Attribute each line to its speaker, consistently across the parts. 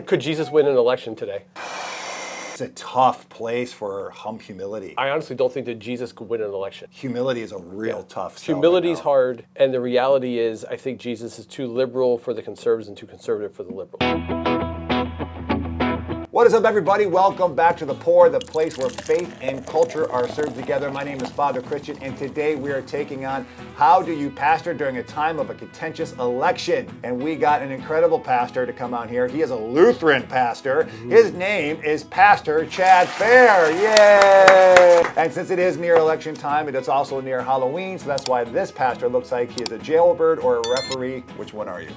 Speaker 1: Could Jesus win an election today?
Speaker 2: It's a tough place for humility.
Speaker 1: I honestly don't think that Jesus could win an election.
Speaker 2: Humility is a real tough sell
Speaker 1: Humility is
Speaker 2: right now.
Speaker 1: hard, and the reality is I think Jesus is too liberal for the conservatives and too conservative for the liberals.
Speaker 2: What is up, everybody? Welcome back to The Pour, the place where faith and culture are served together. My name is Father Christian, and today we are taking on how do you pastor during a time of a contentious election? And we got an incredible pastor to come on here. He is a Lutheran pastor. His name is Pastor Chad Fair. Yay! And since it is near election time, it is also near Halloween, so that's why this pastor looks like he is a jailbird or a referee. Which one are you?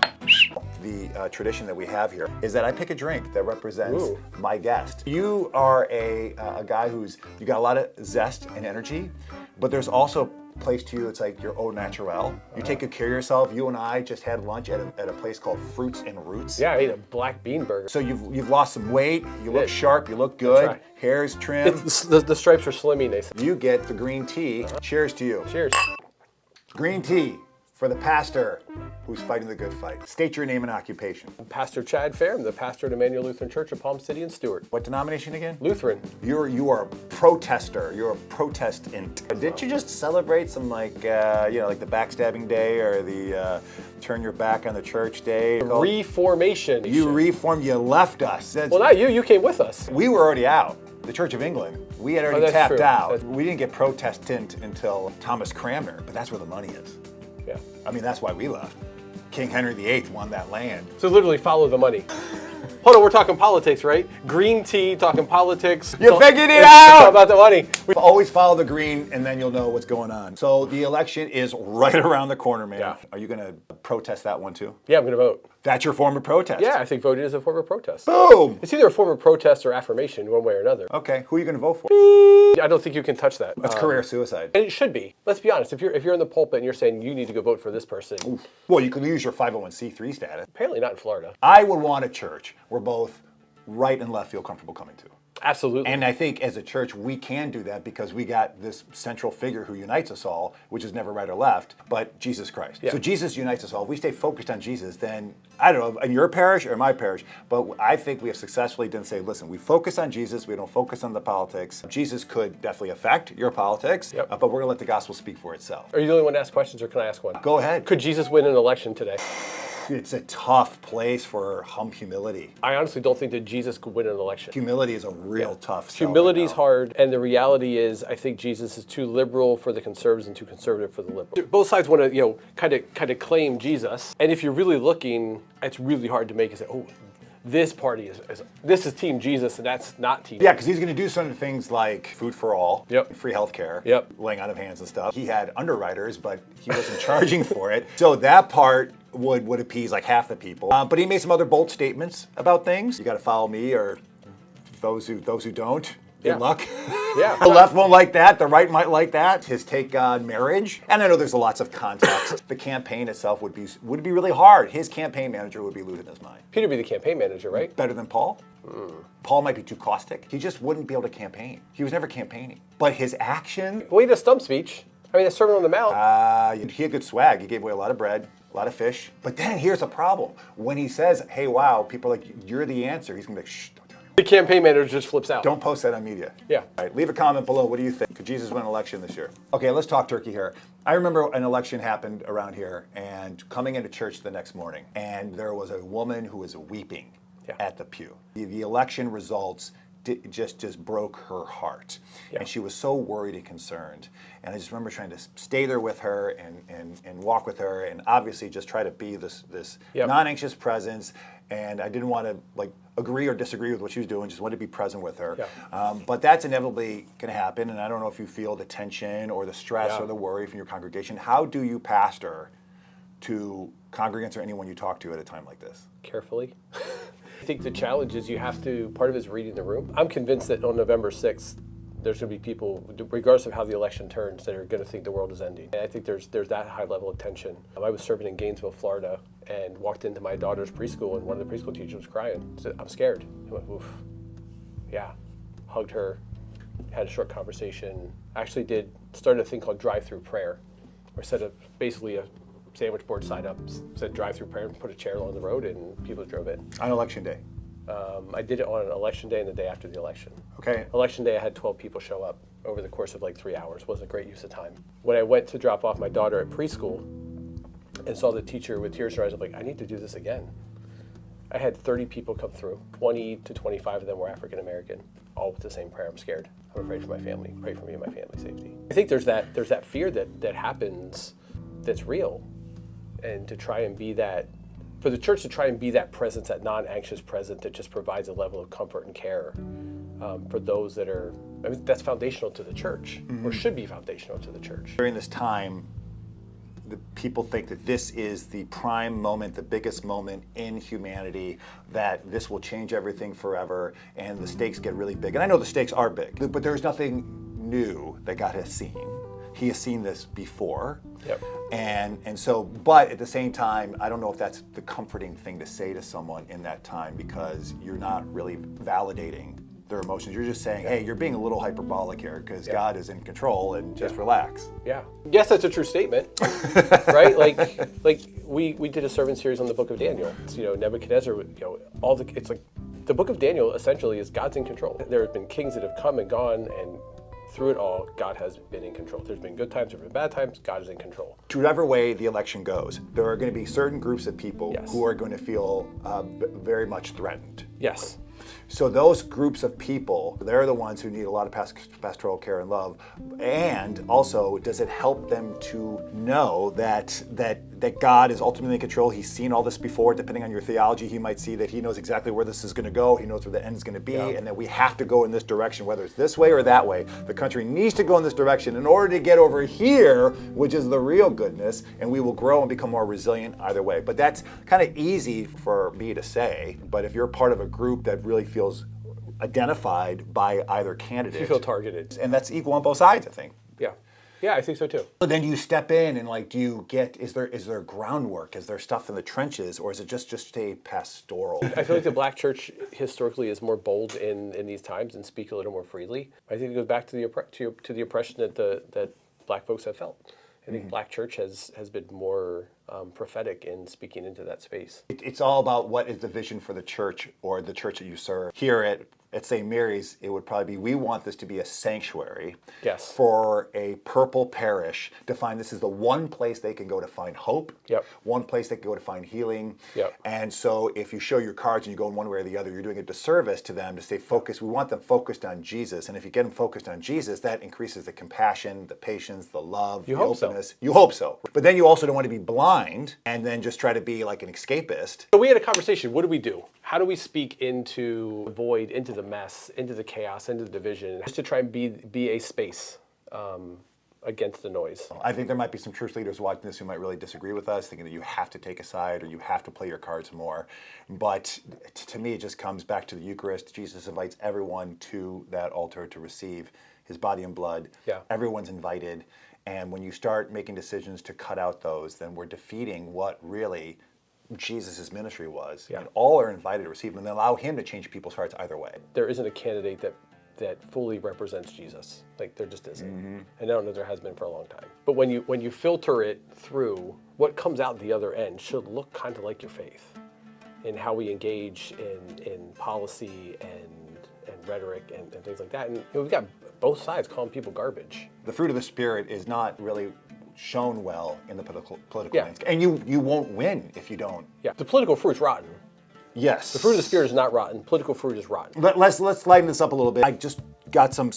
Speaker 2: The tradition that we have here is that I pick a drink that represents my guest. You are a guy you got a lot of zest and energy, but there's also a place to you that's like your au naturel. You take good care of yourself. You and I just had lunch at a place called Fruits and Roots.
Speaker 1: Yeah, I ate a black bean burger.
Speaker 2: So you've lost some weight. You look sharp. You look good. Hair's trimmed.
Speaker 1: The stripes are slimming, they say.
Speaker 2: You get the green tea. Cheers to you.
Speaker 1: Cheers.
Speaker 2: Green tea for the pastor who's fighting the good fight. State your name and occupation.
Speaker 1: Pastor Chad Fair. I'm the pastor at Emmanuel Lutheran Church of Palm City and Stewart.
Speaker 2: What denomination again?
Speaker 1: Lutheran.
Speaker 2: You are a protester. You're a protestant. Didn't you just celebrate some like the backstabbing day or the turn your back on the church day?
Speaker 1: Reformation.
Speaker 2: You reformed. You left us.
Speaker 1: Well, not you. You came with us.
Speaker 2: We were already out. The Church of England. We had already tapped
Speaker 1: true.
Speaker 2: out. We didn't get Protestant until Thomas Cranmer, but that's where the money is.
Speaker 1: Yeah.
Speaker 2: I mean, that's why we left. King Henry VIII won that land.
Speaker 1: So literally follow the money. Hold on, we're talking politics, right? Green tea, talking politics.
Speaker 2: You figured it
Speaker 1: It's
Speaker 2: out!
Speaker 1: all about the money.
Speaker 2: Always follow the green and then you'll know what's going on. So the election is right around the corner, man.
Speaker 1: Yeah.
Speaker 2: Are you going to protest that one too?
Speaker 1: Yeah, I'm going to vote.
Speaker 2: That's your form of protest?
Speaker 1: Yeah, I think voting is a form of protest.
Speaker 2: Boom!
Speaker 1: It's either a form of protest or affirmation, one way or another.
Speaker 2: Okay, who are you going to vote for?
Speaker 1: I don't think you can touch that.
Speaker 2: That's career suicide.
Speaker 1: And it should be. Let's be honest. If you're in the pulpit and you're saying you need to go vote for this person.
Speaker 2: Oof. Well, you can use your 501c3 status.
Speaker 1: Apparently not in Florida.
Speaker 2: I would want a church where both right and left feel comfortable coming to.
Speaker 1: Absolutely.
Speaker 2: And I think as a church, we can do that because we got this central figure who unites us all, which is never right or left, but Jesus Christ. Yeah. So Jesus unites us all. If we stay focused on Jesus, then, I don't know, in your parish or my parish, but I think we have successfully done say, listen, we focus on Jesus, we don't focus on the politics. Jesus could definitely affect your politics, but we're going to let the gospel speak for itself.
Speaker 1: Are you the only one to ask questions, or can I ask one?
Speaker 2: Go ahead.
Speaker 1: Could Jesus win an election today?
Speaker 2: It's a tough place for humility.
Speaker 1: I honestly don't think that Jesus could win an election.
Speaker 2: Humility is a real tough sell
Speaker 1: Humility is
Speaker 2: right now.
Speaker 1: hard, and the reality is I think Jesus is too liberal for the conservatives and too conservative for the liberals. Both sides want to, kind of claim Jesus, and if you're really looking, it's really hard to make it say, oh, this party this is Team Jesus and that's not Team.
Speaker 2: Yeah, because he's going to do some things like food for all, free healthcare, laying out of hands and stuff. He had underwriters, but he wasn't charging for it. So that part would appease like half the people. But he made some other bold statements about things. You got to follow me, or those who don't. Good luck.
Speaker 1: Yeah.
Speaker 2: The left won't like that. The right might like that. His take on marriage. And I know there's lots of context. The campaign itself would be really hard. His campaign manager would be losing his mind.
Speaker 1: Peter would be the campaign manager, right?
Speaker 2: Better than Paul? Paul might be too caustic. He just wouldn't be able to campaign. He was never campaigning. But his action...
Speaker 1: Well, he did a stump speech. I mean, a Sermon on the Mount.
Speaker 2: He had good swag. He gave away a lot of bread, a lot of fish. But then here's a problem. When he says, hey, wow, people are like, you're the answer, he's going to be like, shh, don't tell anyone.
Speaker 1: The campaign manager just flips out.
Speaker 2: Don't post that on media.
Speaker 1: Yeah.
Speaker 2: All right, leave a comment below. What do you think? Could Jesus win an election this year? Okay, let's talk turkey here. I remember an election happened around here and coming into church the next morning, and there was a woman who was weeping at the pew. The election results just broke her heart. And she was so worried and concerned. And I just remember trying to stay there with her and walk with her and obviously just try to be this non-anxious presence. And I didn't want to agree or disagree with what she was doing, just wanted to be present with her. But that's inevitably going to happen. And I don't know if you feel the tension or the stress or the worry from your congregation. How do you pastor to congregants or anyone you talk to at a time like this?
Speaker 1: Carefully. I think the challenge is part of it is reading the room. I'm convinced that on November 6th, there's going to be people, regardless of how the election turns, that are going to think the world is ending. And I think there's that high level of tension. I was serving in Gainesville, Florida, and walked into my daughter's preschool, and one of the preschool teachers was crying. Said, I'm scared. I went, oof. Yeah. Hugged her, had a short conversation. Actually started a thing called drive-through prayer, where set up basically a sandwich board side up, said drive-through prayer, and put a chair along the road, and people drove in.
Speaker 2: On election day?
Speaker 1: I did it on election day and the day after the election.
Speaker 2: Okay.
Speaker 1: Election day, I had 12 people show up over the course of like 3 hours. Wasn't a great use of time. When I went to drop off my daughter at preschool and saw the teacher with tears in her eyes, I'm like, I need to do this again. I had 30 people come through. 20 to 25 of them were African American, all with the same prayer. I'm scared. I'm afraid for my family. Pray for me and my family's safety. I think there's that fear that happens that's real. And to try and be that, for the church to try and be that presence, that non-anxious presence that just provides a level of comfort and care for those that are, I mean, that's foundational to the church, or should be foundational to the church.
Speaker 2: During this time, the people think that this is the prime moment, the biggest moment in humanity, that this will change everything forever, and the stakes get really big. And I know the stakes are big, but there's nothing new that God has seen. He has seen this before.
Speaker 1: Yep.
Speaker 2: And so, but at the same time, I don't know if that's the comforting thing to say to someone in that time, because you're not really validating their emotions. You're just saying, hey, you're being a little hyperbolic here because God is in control, and just relax.
Speaker 1: Yeah. Yes, that's a true statement, right? Like we did a sermon series on the book of Daniel. It's, Nebuchadnezzar, it's like the book of Daniel essentially is God's in control. There have been kings that have come and gone, and through it all, God has been in control. There's been good times, there's been bad times, God is in control.
Speaker 2: To whatever way the election goes, there are going to be certain groups of people who are going to feel very much threatened.
Speaker 1: Yes.
Speaker 2: So those groups of people, they're the ones who need a lot of pastoral care and love. And also, does it help them to know that God is ultimately in control? He's seen all this before. Depending on your theology, he might see that he knows exactly where this is going to go. He knows where the end is going to be, and that we have to go in this direction, whether it's this way or that way. The country needs to go in this direction in order to get over here, which is the real goodness, and we will grow and become more resilient either way. But that's kind of easy for me to say. But if you're part of a group that really feels identified by either candidate,
Speaker 1: You feel targeted.
Speaker 2: and that's equal on both sides, I think.
Speaker 1: Yeah, I think so too.
Speaker 2: So then do you step in and is there groundwork? Is there stuff in the trenches, or is it just a pastoral?
Speaker 1: I feel like the Black church historically is more bold in these times and speak a little more freely. I think it goes back to the oppression that Black folks have felt. I think Black church has been more prophetic in speaking into that space.
Speaker 2: It's all about what is the vision for the church, or the church that you serve. Here at St.Marys, it would probably be, we want this to be a sanctuary for a purple parish, to find this is the one place they can go to find hope, one place they can go to find healing. And so if you show your cards and you go in one way or the other, you're doing a disservice to them to stay focused. We want them focused on Jesus. And if you get them focused on Jesus, that increases the compassion, the patience, the love, the openness. You hope so. But then you also don't want to be blind and then just try to be like an escapist.
Speaker 1: So we had a conversation. What do we do? How do we speak into the void, into the mess, into the chaos, into the division, just to try and be a space against the noise?
Speaker 2: I think there might be some church leaders watching this who might really disagree with us, thinking that you have to take a side or you have to play your cards more. But to me, it just comes back to the Eucharist. Jesus invites everyone to that altar to receive his body and blood. Everyone's invited. And when you start making decisions to cut out those, then we're defeating what really Jesus' ministry was. And all are invited to receive him, and allow him to change people's hearts either way.
Speaker 1: There isn't a candidate that fully represents Jesus. Like, there just isn't. And I don't know there has been for a long time. But when you filter it through, what comes out the other end should look kind of like your faith in how we engage in policy and rhetoric and things like that. And we've got both sides calling people garbage.
Speaker 2: The fruit of the Spirit is not really shown well in the political landscape. And you won't win if you don't.
Speaker 1: The political fruit's rotten.
Speaker 2: Yes.
Speaker 1: The fruit of the Spirit is not rotten. Political fruit is rotten.
Speaker 2: But let's lighten this up a little bit. I just got some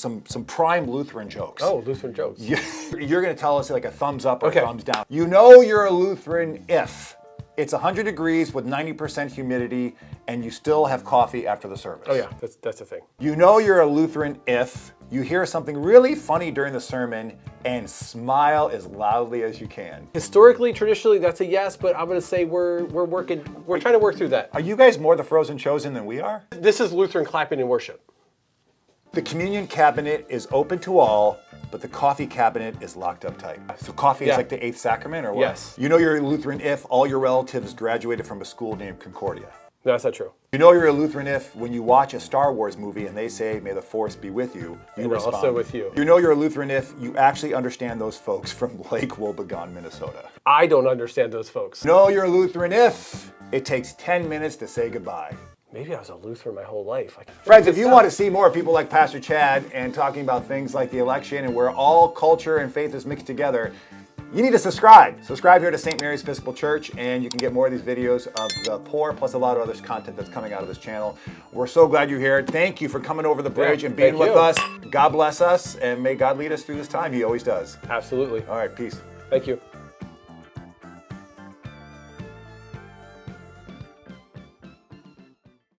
Speaker 2: prime Lutheran jokes.
Speaker 1: Oh, Lutheran jokes.
Speaker 2: You're going to tell us like a thumbs up or a thumbs down. You know you're a Lutheran if it's 100 degrees with 90% humidity and you still have coffee after the service.
Speaker 1: Oh yeah, that's the thing.
Speaker 2: You know you're a Lutheran if you hear something really funny during the sermon and smile as loudly as you can.
Speaker 1: Historically, traditionally, that's a yes, but I'm going to say we're trying to work through that.
Speaker 2: Are you guys more the frozen chosen than we are?
Speaker 1: This is Lutheran clapping in worship.
Speaker 2: The communion cabinet is open to all, but the coffee cabinet is locked up tight. So coffee is like the eighth sacrament, or what?
Speaker 1: Yes.
Speaker 2: You know you're a Lutheran if all your relatives graduated from a school named Concordia.
Speaker 1: No, that's not true.
Speaker 2: You know you're a Lutheran if when you watch a Star Wars movie and they say, "May the Force be with you," you respond.
Speaker 1: Also with you.
Speaker 2: You know you're a Lutheran if you actually understand those folks from Lake Wobegon, Minnesota.
Speaker 1: I don't understand those folks.
Speaker 2: You know you're a Lutheran if it takes 10 minutes to say goodbye.
Speaker 1: maybe I was a Lutheran my whole life.
Speaker 2: Friends, if you want to see more people like Pastor Chad and talking about things like the election and where all culture and faith is mixed together, you need to subscribe. Subscribe here to St. Mary's Episcopal Church, and you can get more of these videos of the poor, plus a lot of other content that's coming out of this channel. We're so glad you're here. Thank you for coming over the bridge and being with us. God bless us, and may God lead us through this time. He always does.
Speaker 1: Absolutely.
Speaker 2: All right, peace.
Speaker 1: Thank you.